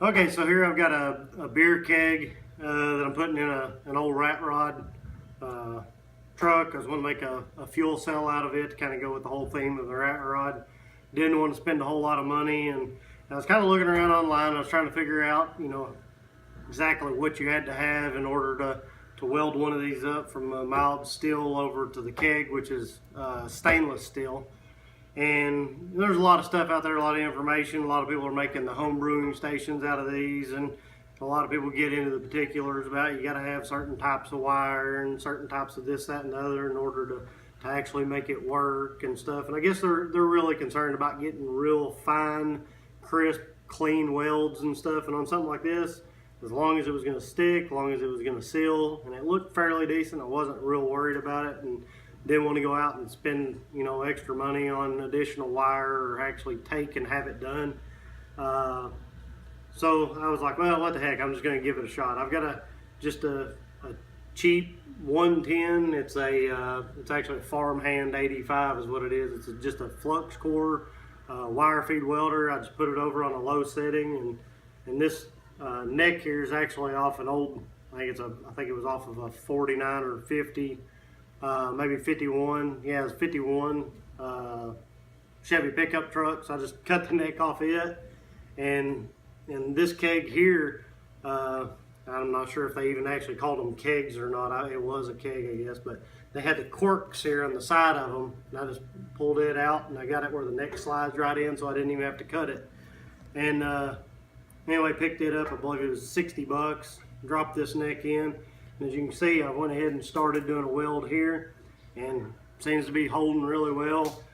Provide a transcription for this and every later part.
Okay, so here I've got a beer keg that I'm putting in an old rat rod truck. I was going to make a fuel cell out of it to kind of go with the whole theme of the rat rod. Didn't want to spend a whole lot of money, and I was kind of looking around online. I was trying to figure out, exactly what you had to have in order to weld one of these up from a mild steel over to the keg, which is stainless steel. And there's a lot of stuff out there, a lot of information. A lot of people are making the home brewing stations out of these, and a lot of people get into the particulars about you got to have certain types of wire and certain types of this, that, and the other in order to actually make it work and stuff. And I guess they're really concerned about getting real fine, crisp, clean welds and stuff. And on something like this, as long as it was going to stick, as long as it was going to seal, and it looked fairly decent, I wasn't real worried about it. And didn't want to go out and spend extra money on additional wire or actually take and have it done. So I was like, well, what the heck, I'm just going to give it a shot. I've got just a cheap 110. It's actually a farmhand 85 is what it is. It's just a flux core wire feed welder. I just put it over on a low setting, and this neck here is actually off an old, I think it was off of a 49 or 50. Maybe 51, yeah, it's 51 Chevy pickup truck. So I just cut the neck off it, and this keg here, I'm not sure if they even actually called them kegs or not. It was a keg, I guess, but they had the corks here on the side of them, and I just pulled it out, and I got it where the neck slides right in, so I didn't even have to cut it. And anyway, picked it up. I believe it was 60 bucks. Dropped this neck in. And as you can see, I went ahead and started doing a weld here, and seems to be holding really well.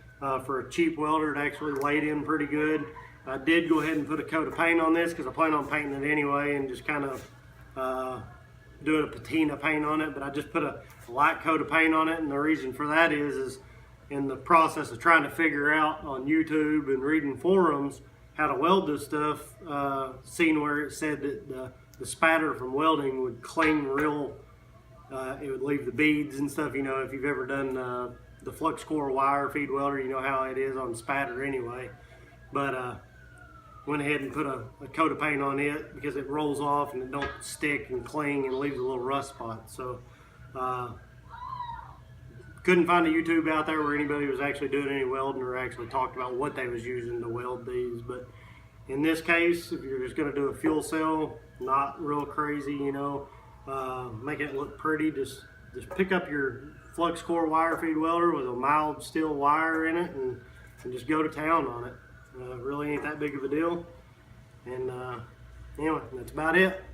For a cheap welder, it actually laid in pretty good. I did go ahead and put a coat of paint on this because I plan on painting it anyway and just kind of doing a patina paint on it, but I just put a light coat of paint on it, and the reason for that is in the process of trying to figure out on YouTube and reading forums how to weld this stuff, seeing where it said that the spatter from welding would cling real, it would leave the beads and stuff. If you've ever done the flux core wire feed welder, you know how it is on spatter anyway. But went ahead and put a coat of paint on it because it rolls off and it don't stick and cling and leaves a little rust spot. So couldn't find a YouTube out there where anybody was actually doing any welding or actually talked about what they was using to weld these. But in this case, if you're just going to do a fuel cell, not real crazy, make it look pretty, just pick up your flux core wire feed welder with a mild steel wire in it and just go to town on it. Really ain't that big of a deal. And anyway, that's about it.